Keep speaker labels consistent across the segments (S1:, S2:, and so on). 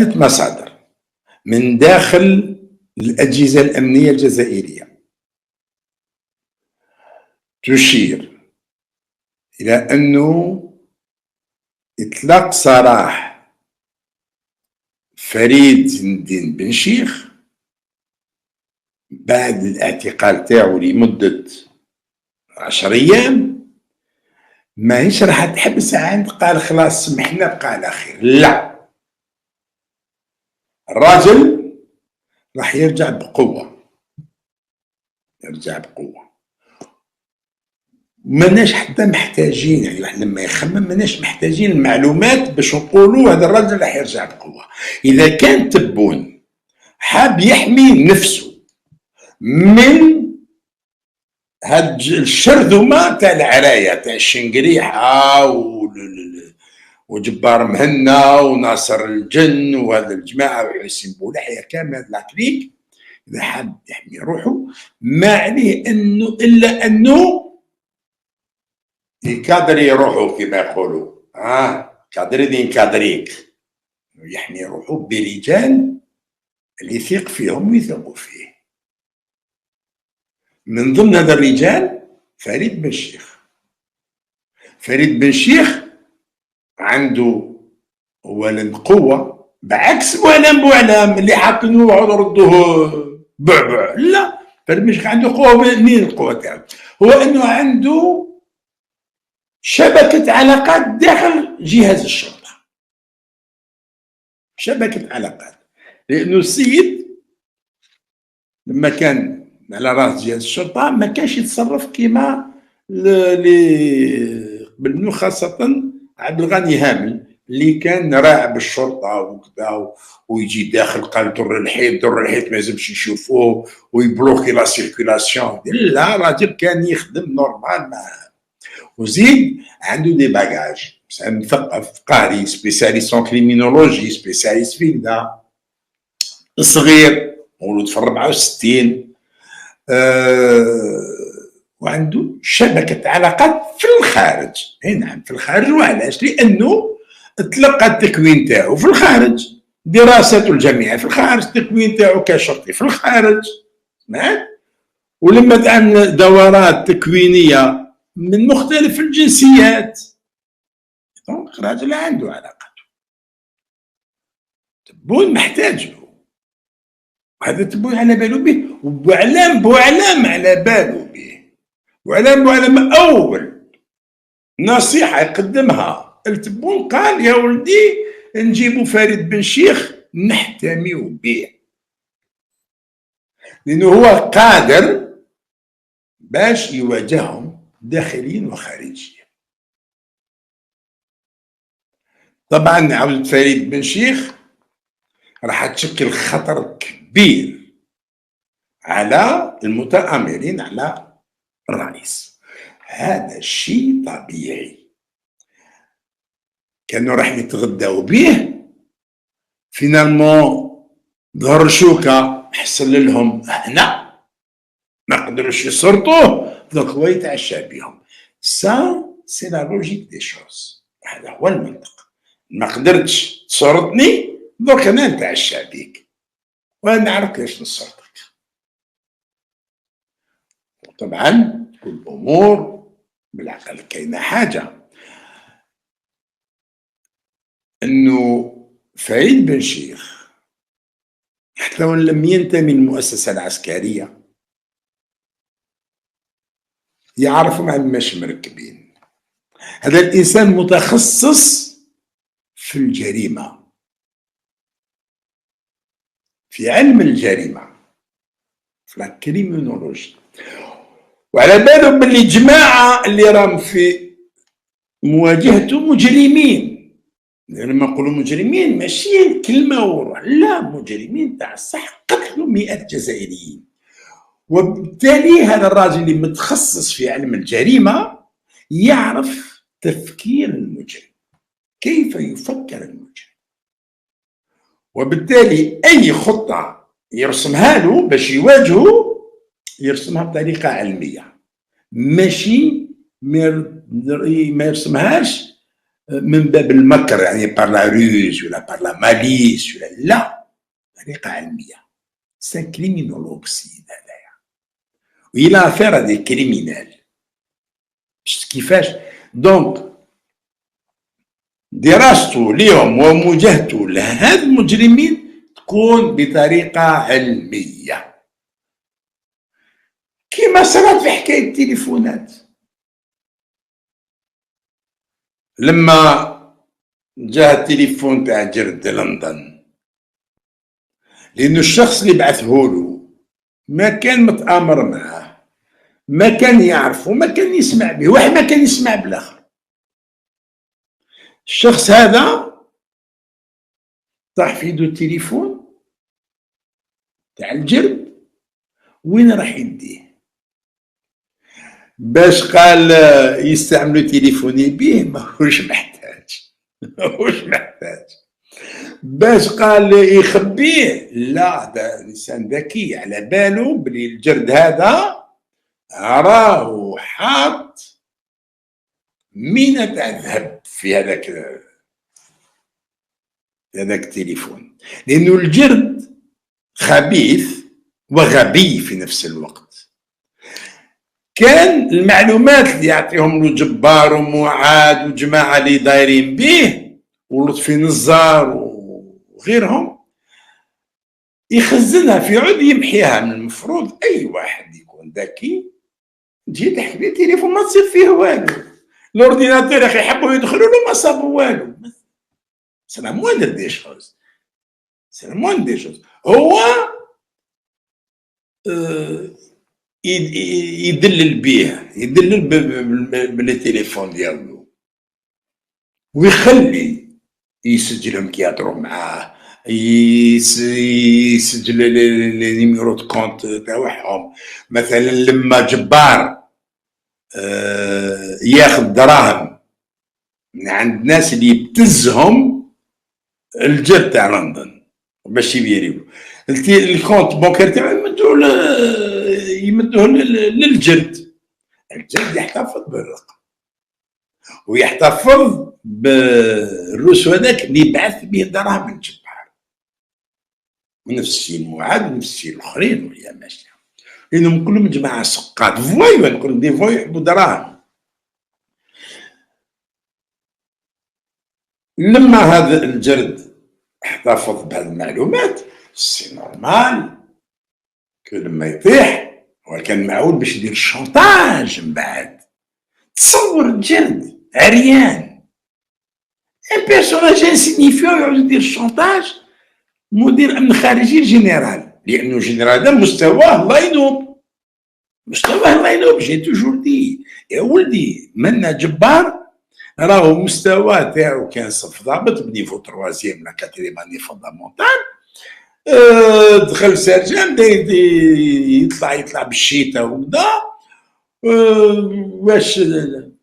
S1: عدة مصادر من داخل الأجهزة الأمنية الجزائرية تشير إلى أنه إطلاق سراح فريد زين الدين بن شيخ بعد الاعتقال تاعو لمدة 10 أيام ماهيش راح تحبس عند قال خلاص سمحنا بقى على خير، لا، الراجل راح يرجع بقوة، ماناش حتى محتاجين، يعني واحد لما يخمم ماناش محتاجين المعلومات باش نقولوا هذا الراجل راح يرجع بقوة. إذا كان تبون حاب يحمي نفسه من هاد الشرذمة تاع العراية تاع الشنقريحة وجبار مهنا وناصر الجن وهذا الجماعة وحسين بولحية كامل هذا العكريك، إذا حاب يحمي روحه ما عليه إنه إلا أنه يكادري روحه كما يقولوا، كادري دين كادريك، يحمي روحه برجال اللي يثق فيهم ويثقوا فيه. من ضمن هذا الرجال فريد بن شيخ. فريد بن شيخ عنده اولا قوه بعكس بوعلام اللي حاطينه وعاودوا ردوه بعبع، لا، فريد بن شيخ عنده قوه. منين القوه تاعو؟ هو انه عنده شبكه علاقات داخل جهاز الشرطه، شبكه علاقات، لانه السيد لما كان على راس جهاز الشرطه ما كانش يتصرف كيما اللي قبل منه، خاصه عبد الغني هامل اللي كان راعب الشرطه وكذا ويجي داخل قال در الحيط ما لازمش يشوفوه ويبلوكي لا سيركيلاسيون، لا، راجل كان يخدم نورمال معاه، وزيد عنده دي باجاج، مثقف قاري، سبيسياليست ان كريمينولوجي، سبيسياليست في كذا، صغير مولود في 64، وعنده شبكة علاقات في الخارج. نعم في الخارج، وعلاش؟ لأنه تلقى التكوين تاعو في الخارج، دراسته الجامعية في الخارج، التكوين تاعو كشرطي في الخارج، ولما تعمل دورات تكوينية من مختلف الجنسيات، دونك راجل عنده علاقته. تبون محتاج له، هذا تبون على باله به، بوعلام على باله به، بوعلام أول نصيحة يقدمها التبون قال يا ولدي نجيبوا فريد بن شيخ نحتميوا به، لأنه هو قادر باش يواجههم داخليا وخارجيا. طبعا عودة فريد بن شيخ راح تشكل خطر كبير على المتآمرين على الرئيس، هذا شيء طبيعي. كانوا راح يتغداو به، فينالمون ظهر شوكة حصل لهم هنا ما قدروش يسرطوه، دوك هو يتعشى بهم. سا سي لا لوجيك دي شوز، هذا هو المنطق. ما قدرتش تسرطني، دوك انا نتعشى بيك وانا نعرف كيفاش نسرطك. طبعا الامور بالعقل. كاينه حاجه انه فريد بن شيخ حتى وان لم ينتمي للمؤسسه العسكريه يعرف مع الماش مركبين. هذا الانسان متخصص في الجريمه، في علم الجريمه، في الكريمينولوجي، وعلى باله باللي جماعه اللي راهم في مواجهته مجرمين. لما نقولوا مجرمين ماشي كلمه وروح، لا، مجرمين تاع الصح، قتلوا مئات الجزائريين. وبالتالي هذا الراجل اللي متخصص في علم الجريمه يعرف تفكير المجرم، كيف يفكر المجرم، وبالتالي اي خطه يرسمها له باش يواجهه يرسمها بطريقه علميه، ماشي ما يرسمهاش من باب المكر، يعني بار لا روز ولا بار لا ماليس ولا لا، طريقه علميه. سان كريمينولوج السيد هذايا، وإلا افير دي كريمينال. شفت كيفاش؟ دونك دراسته ليهم ومواجهته لهاد المجرمين تكون بطريقه علميه، كما صارت في حكايه التليفونات. لما جاء التليفون تاع جرد لندن، لأنه الشخص اللي بعثهولو ما كان متآمر معاه، ما كان يعرفه، ما كان يسمع به، واحد ما كان يسمع بالآخر. الشخص هذا طاح في يدو التليفون تاع الجرد، وين راح يديه؟ باش قال يستعملوا تليفوني به ماهوش محتاج، ماهوش محتاج. باش قال يخبيه، لا، ده انسان ذكي على باله بلي الجرد هذا راه حاط مينة تاع ذهب في هذاك التليفون، لانه الجرد خبيث وغبي في نفس الوقت. كان المعلومات اللي يعطيهم له جبار ومعاد وجماعه اللي دايرين به ولطفي نزار وغيرهم يخزنها في عود يمحيها. من المفروض اي واحد يكون ذكي تجي تحكي تليفون ما تصير فيه والو. الاورديناتور اخي يحبوا يدخلوا له ما صابوا والو. سي لا موندر دي شوز، سي لا موندر دي شوز. هو يدلل بيه، يدلل بالتليفون ديالو، ويخلي يسجلهم كي يهضروا معاه، يسجل لي نيميرو دو كونت تاعهم. مثلا لما جبار ياخذ دراهم من عند ناس اللي يبتزهم الجرد تاع لندن باش يبيريو الكونت بونكير تاعو، يمدوه للجرد. الجرد يحتفظ بالرقم ويحتفظ بالروس هذاك اللي بعث به الدراهم من الجبار، ونفس الشيء المعاد ونفس الشيء الاخرين ويا ماشي، لانهم كلهم جماعه سقاط فوايو، نقول دي فوايو يحبوا دراهم. لما هذا الجرد احتفظ بهذه المعلومات سي نورمال كو لما يطيح هو كان معود باش يدير الشونطاج. من بعد تصور الجرد عريان، ان بيرسوناج انسينيفيون يعود يدير الشونطاج مدير امن خارجي الجنرال، لانه الجنرال هذا مستواه الله ينوب، مستواه الله ينوب. جي توجور دي يا ولدي منا جبار راهو مستوى تاعو كان صف ضابط بنيفو تروازيام ولا كاتريم اني فوندامونتال، دخل سرجان يطلع بالشيتا وكذا، واش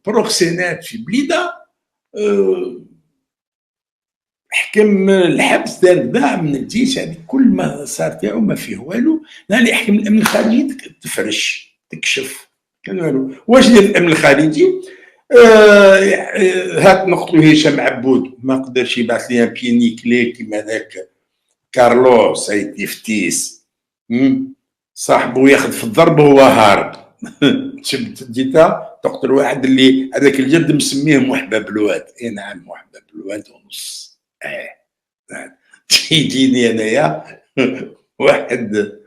S1: بروكسينات في بليده، حكم الحبس دار كذا من الجيش. هذه كل ما صار تاعو ما فيه والو، لا يحكم الامن الخارجي تفرش تكشف كان والو. واش دير الامن الخارجي؟ هات نقتلو هشام عبود، ما قدرش يبعث لي بيني كلي كيما ذاك كارلوس اي تفتيس، صاحبو ياخذ في الضرب وهو هارب. شفت جيتا تقتل واحد اللي هذاك الجد مسميه محبب الواد. اي نعم محبب الواد ونص. تجيني انايا واحد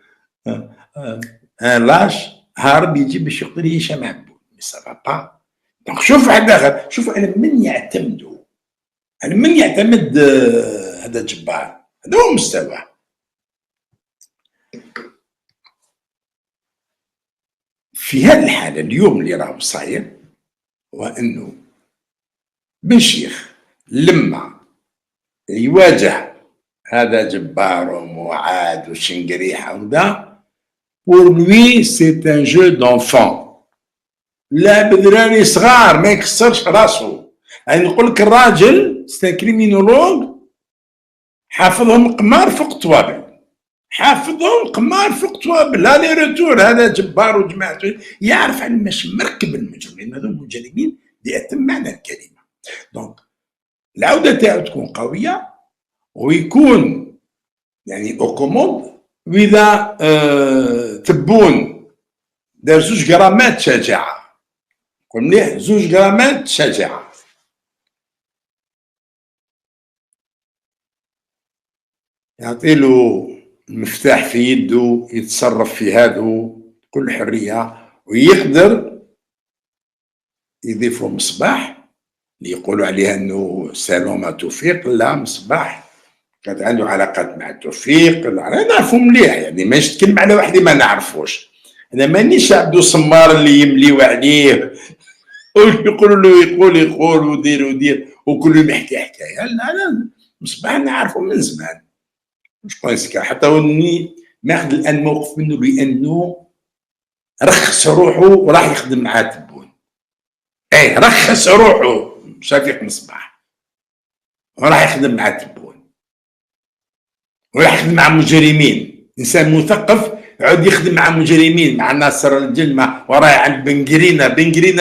S1: لاش هارب يجي باش يقتل هشام عبود، مي سافا با. دونك شوف واحد اخر، شوف على من يعتمدوا، على من يعتمد هذا جبار، هذا هو مستواه. في هذه الحالة اليوم اللي راهو صاير هو انه بن شيخ لما يواجه هذا جبار ومعاد وشنقريحة وذا، pour lui c'est un jeu d'enfant، لعب ذراري صغار ما يكسرش راسه. يعني نقول لك الراجل سي كريمينولوج حافظهم قمار فوق طوابل، حافظهم قمار فوق طوابل، لا لي روتور. هذا جبار وجماعته يعرف على ماش مركب المجرمين، هذو مجرمين بأتم معنى الكلمة. دونك العوده تاعو تكون قويه، ويكون يعني او كوموند. واذا تبون دار 2 غرامات شجاعه، كون مليح 2 غرامات شجاعه. يعطيلو المفتاح في يده يتصرف في هذو بكل حريه، ويقدر يضيفوا مصباح اللي يقولوا عليها انه سالومة توفيق. لا، مصباح كانت عنده علاقات مع توفيق، انا نعرفو مليح يعني، ماشي نتكلم على واحد ما نعرفوش. انا مانيش عبدو سمار اللي يمليو عليه ويقولوا له يقول ودير وكل يوم يحكي حكايه. لا انا مصباح نعرفه من زمان، مش كويس حتى وني ماخذ الان موقف منه، لانه رخص روحه وراح يخدم معاه تبون. ايه رخص روحه شفيق مصباح وراح يخدم مع تبون، وراح يخدم مع مجرمين. انسان مثقف يعود يخدم مع مجرمين، مع ناصر الجلمة وراه عند بنقرينة.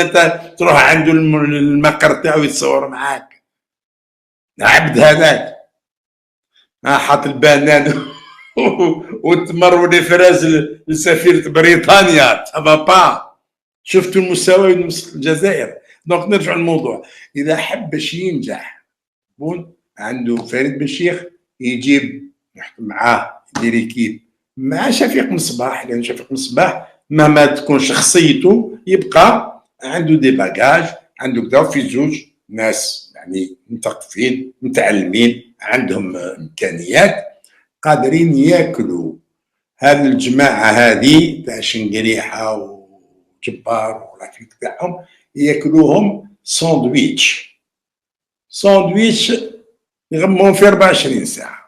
S1: انت تروح عنده المقر تاعو يتصور معاك. عبد هذاك حاط البنان والتمر والفراز لسفيرة بريطانيا با. شفتوا المستوى الجزائر. دونك نرجع للموضوع، اذا حب باش ينجح بون عنده فريد بن شيخ يجيب يحكم معاه يدير ايكيب مع شفيق مصباح، لان شفيق مصباح مهما تكون شخصيته يبقى عنده دي باجاج، عنده كذا. في زوج ناس يعني مثقفين متعلمين عندهم امكانيات قادرين ياكلوا. هذه الجماعه هذه تاع شنقريحه وجبار والعفيك تاعهم ياكلوهم ساندويتش يغمون في 24 ساعه.